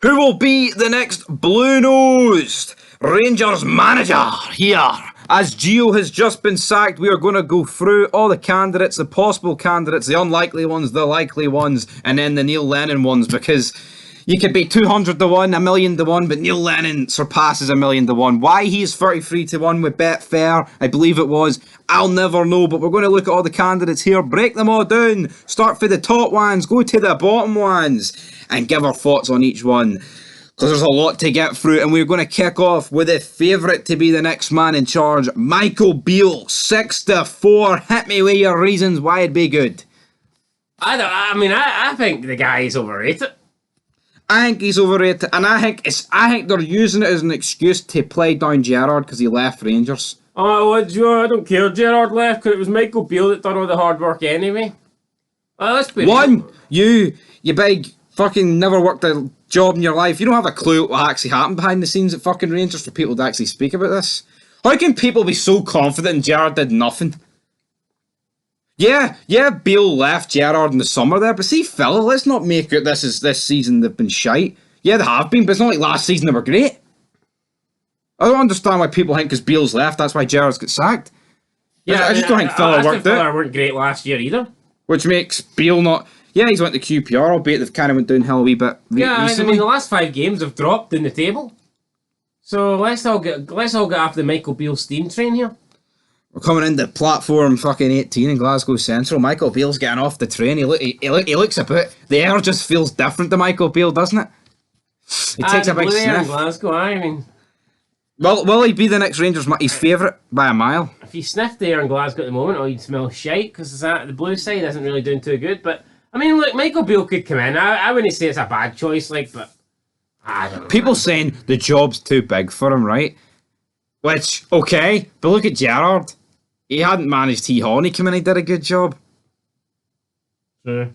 Who will be the next blue-nosed Rangers manager here? As Gio has just been sacked, we are going to go through all the candidates, the possible candidates, the unlikely ones, the likely ones, and then the Neil Lennon ones, because you could be 200 to 1, a million to 1, but Neil Lennon surpasses a million to 1. Why he's 33 to 1 with Betfair, I believe it was, I'll never know, but we're going to look at all the candidates here, break them all down, start for the top ones, go to the bottom ones, and give our thoughts on each one. Because there's a lot to get through, and we're going to kick off with a favourite to be the next man in charge, Michael Beale, 6-4. Hit me with your reasons why it'd be good. I think the guy is overrated. I think he's overrated, and I think they're using it as an excuse to play down Gerrard because he left Rangers. Oh, I don't care. Gerrard left because it was Michael Beale that done all the hard work anyway. Let's be real. You big fucking never worked a job in your life. You don't have a clue what actually happened behind the scenes at fucking Rangers for people to actually speak about this. How can people be so confident Gerrard did nothing? Yeah, Beale left Gerrard in the summer there, but see, Phil, let's not make it this season they've been shite. Yeah, they have been, but it's not like last season they were great. I don't understand why people think because Beale's left, that's why Gerrard's got sacked. Yeah, I just don't think Filler worked out. Filler weren't great last year either. Which makes Beale not... Yeah, he's went to QPR, albeit they've kind of went downhill a wee bit recently. The last 5 games have dropped in the table. So let's all get off the Michael Beale steam train here. We're coming into platform fucking 18 in Glasgow Central. Michael Beale's getting off the train. He looks a bit... The air just feels different to Michael Beale, doesn't it? He takes a big sniff. In Glasgow, I mean... Well, will he be the next Rangers? His favourite by a mile? If he sniffed the air in Glasgow at the moment, he'd smell shite, because the blue side isn't really doing too good. But, I mean, look, Michael Beale could come in. I wouldn't say it's a bad choice, but... I don't know. People saying the job's too big for him, right? Which, okay, but look at Gerrard. He hadn't managed T. Horney come in, he did a good job. Sure.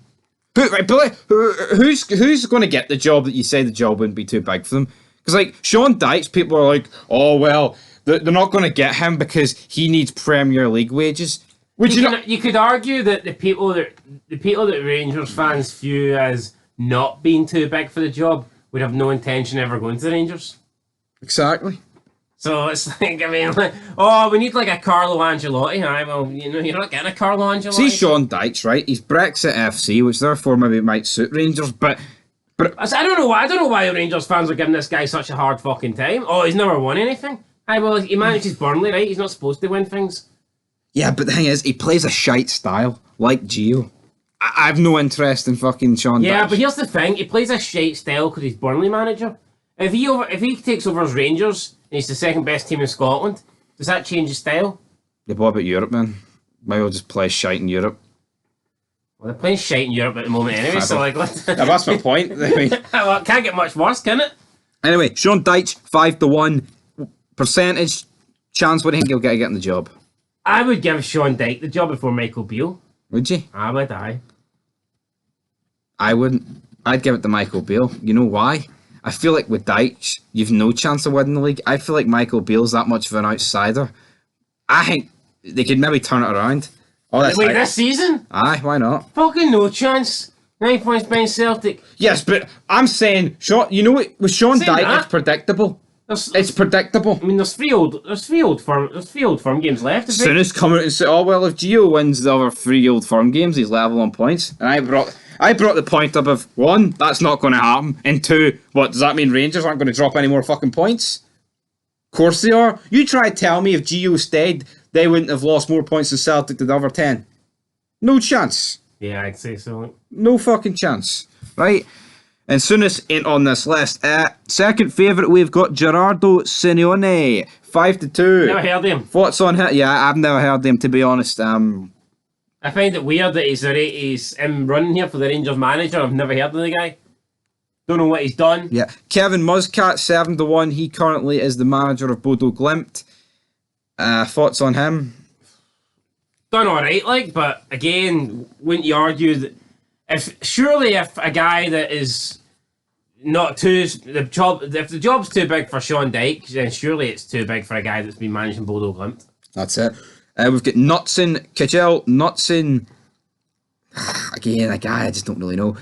Who's going to get the job that you say the job wouldn't be too big for them? Because, like, Sean Dykes, people are like, oh, well, they're not going to get him because he needs Premier League wages. You could argue that the people that Rangers fans view as not being too big for the job would have no intention of ever going to the Rangers. Exactly. So it's like, we need like a Carlo Ancelotti. Well, you're not getting a Carlo Ancelotti. See Sean Dykes, right? He's Brexit FC, which therefore maybe might suit Rangers, but I don't know why the Rangers fans are giving this guy such a hard fucking time. Oh, he's never won anything. Well, he manages Burnley, right? He's not supposed to win things. Yeah, but the thing is, he plays a shite style, like Gio. I have no interest in fucking Sean Dykes. Yeah, but here's the thing. He plays a shite style because he's Burnley manager. If he takes over as Rangers and he's the second best team in Scotland, does that change his style? Yeah, but what about Europe, man? Might well just play shite in Europe. Well, they're playing shite in Europe at the moment anyway, so like... That's my point. I mean, well, it can't get much worse, can it? Anyway, Sean Dyche, 5-1. Percentage chance, what do you think he'll get in the job? I would give Sean Dyche the job before Michael Beale. Would you? I would, aye. I wouldn't. I'd give it to Michael Beale. You know why? I feel like with Dyche, you've no chance of winning the league. I feel like Michael Beale's that much of an outsider. I think they could maybe turn it around. This season? Aye, why not? Fucking no chance. 9 points behind Celtic. Yes, but I'm saying, with Sean Dyche, it's predictable. It's predictable. I mean, there's three old firm games left. Soonest come out and say, oh well, if Gio wins the other 3 old firm games, he's level on points. And I brought the point up of 1, that's not going to happen, and 2, what does that mean? Rangers aren't going to drop any more fucking points? Of course they are. You try to tell me if Gio stayed, they wouldn't have lost more points than Celtic to the other 10. No chance. Yeah, I'd say so. No fucking chance, right? And soonest ain't on this list. Second favourite, we've got Gerardo Simeone, 5-2. Never heard of him. Thoughts on him? Yeah, I've never heard of him, to be honest. I find it weird that he's running here for the Rangers manager. I've never heard of the guy. Don't know what he's done. Yeah, Kevin Muscat, 7-1. He currently is the manager of Bodo Glimt. Thoughts on him? Done alright, but again, wouldn't you argue that if a guy that is not if the job's too big for Sean Dyche, then surely it's too big for a guy that's been managing Bodo Glimt. That's it. We've got Knutson, again, a guy I just don't really know.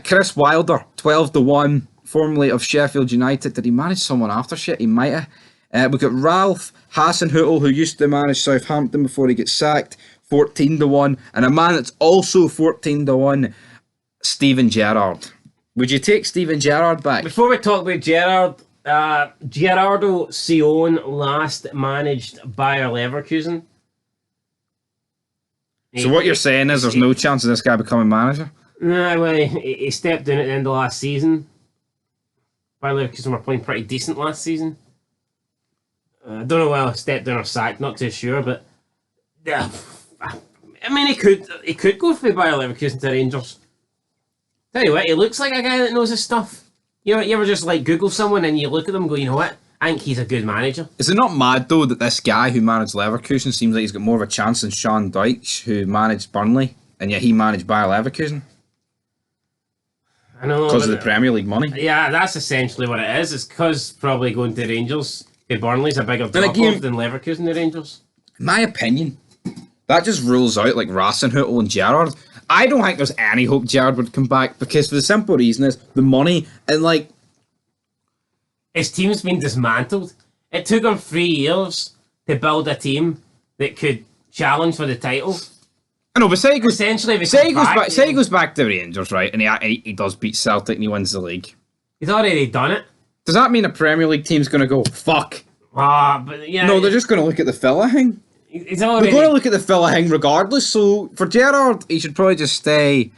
Chris Wilder, 12-1. formerly of Sheffield United. Did he manage someone after shit? He might have. We've got Ralph Hasenhüttl, who used to manage Southampton before he gets sacked, 14-1. And a man that's also 14-1, Steven Gerrard. Would you take Steven Gerrard back? Before we talk about Gerrard, Gerardo Sion last managed Bayer Leverkusen. So what you're saying is there's no chance of this guy becoming manager? No, well, he stepped down at the end of last season. Bayer Leverkusen were playing pretty decent last season. I don't know whether stepped down or sacked, not too sure, but yeah, I mean, he could go for Bayer Leverkusen to Rangers. Tell you what, he looks like a guy that knows his stuff. You ever just like Google someone and you look at them and go, you know what? I think he's a good manager. Is it not mad though that this guy who managed Leverkusen seems like he's got more of a chance than Sean Dyche, who managed Burnley, and yet he managed Bayer Leverkusen? I know. Because of the Premier League money? Yeah, that's essentially what it is. It's because probably going to Rangers, Burnley's a bigger drop-off than Leverkusen to Rangers. In my opinion, that just rules out like Hasenhüttl and Gerrard. I don't think there's any hope Gerrard would come back because for the simple reason is the money and like his team's been dismantled. It took him 3 years to build a team that could challenge for the title. I know, but say he goes, say he goes back to Rangers, right? And he does beat Celtic and he wins the league. He's already done it. Does that mean a Premier League team's going to go fuck? But yeah. No, they're just going to look at the fella thing. He's already... They're going to look at the fella thing regardless. So for Gerrard, he should probably just stay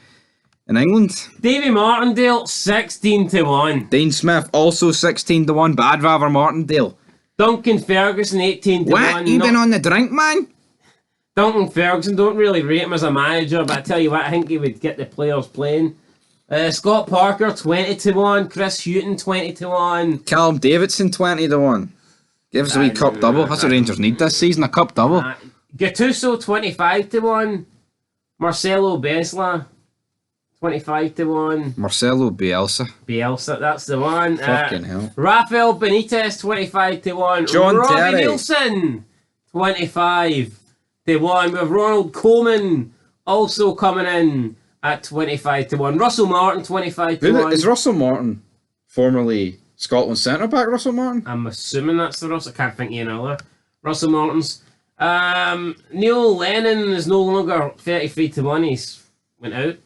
in England. Davy Martindale, 16-1. Dean Smith also 16-1, but I'd rather Martindale. Duncan Ferguson, 18-1. What? You been on the drink, man? Duncan Ferguson, don't really rate him as a manager, but I tell you what, I think he would get the players playing. Scott Parker, 20-1. Chris Hughton, 20-1. Callum Davidson, 20-1. Give us a wee cup double. That's what Rangers need this season, a cup double. Gattuso, 25-1. Marcelo Bielsa, 25-1. Marcelo Bielsa, that's the one. Fucking hell. Rafael Benitez, 25-1. John Robbie Terry. Nielsen, 25-1. We have Ronald Koeman also coming in at 25-1. Russell Martin, 25-1. Is Russell Martin formerly Scotland centre-back, Russell Martin? I'm assuming that's the Russell. I can't think of another Russell Martins. Neil Lennon is no longer 33-1. He's went out.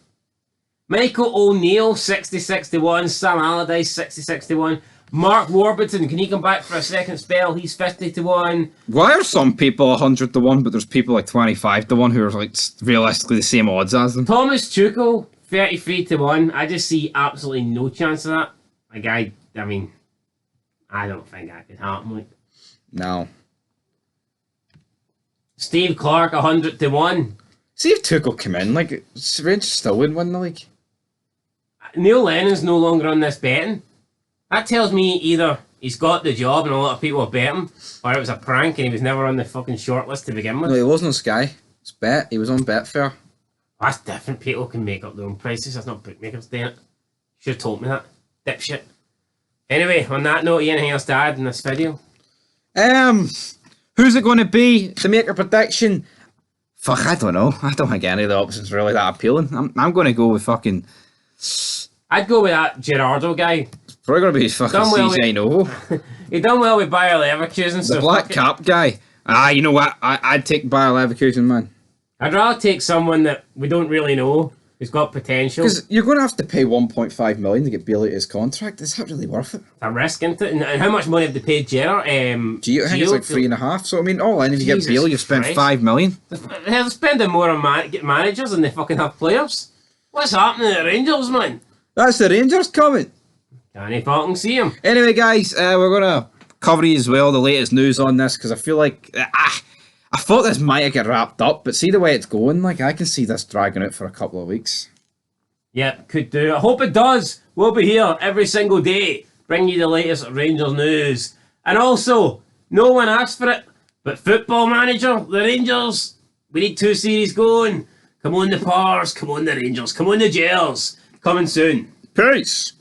Michael O'Neill, 66-1. Sam Allardyce, 66-1. Mark Warburton, can he come back for a second spell? He's 50-1. Why are some people 100-1, but there's people like 25-1 who are like realistically the same odds as them? Thomas Tuchel, 33-1. I just see absolutely no chance of that. I don't think that could happen. Like. No. Steve Clark, 100-1. See if Tuchel come in, like Rangers still wouldn't win the league. Neil Lennon's no longer on this betting. That tells me either he's got the job and a lot of people have bet him, or it was a prank and he was never on the fucking shortlist to begin with. No, he wasn't on Sky. It's Bet. He was on Betfair. That's different. People can make up their own prices. That's not bookmakers doing it. Should have told me that. Dipshit. Anyway, on that note, anything else to add in this video? Who's it going to be to make a prediction? Fuck, I don't know. I don't think any of the options are really that appealing. I'm going to go with fucking... I'd go with that Gerardo guy. It's probably going to be fucking CJ Novo. He done well with Bayer Leverkusen. The black cap guy. You know what? I'd take Bayer Leverkusen, man. I'd rather take someone that we don't really know, who's got potential. Because you're going to have to pay 1.5 million to get Bailey his contract. Is that really worth it? A risk, isn't it? And how much money have they paid Gerard? Gio, I think it's like 3.5. So I mean, all in, if you get Bailey, you've spent 5 million. They're spending more on managers than they fucking have players. What's happening at Rangers, man? That's the Rangers coming. Can't fucking see him. Anyway, guys, we're gonna cover you as well the latest news on this because I feel like I thought this might get wrapped up, but see the way it's going, like I can see this dragging out for a couple of weeks. Yep, could do. I hope it does. We'll be here every single day, bring you the latest Rangers news. And also, no one asked for it, but Football Manager, the Rangers, we need 2 series going. Come on the Pars, come on the Rangers, come on the Gels. Coming soon. Peace.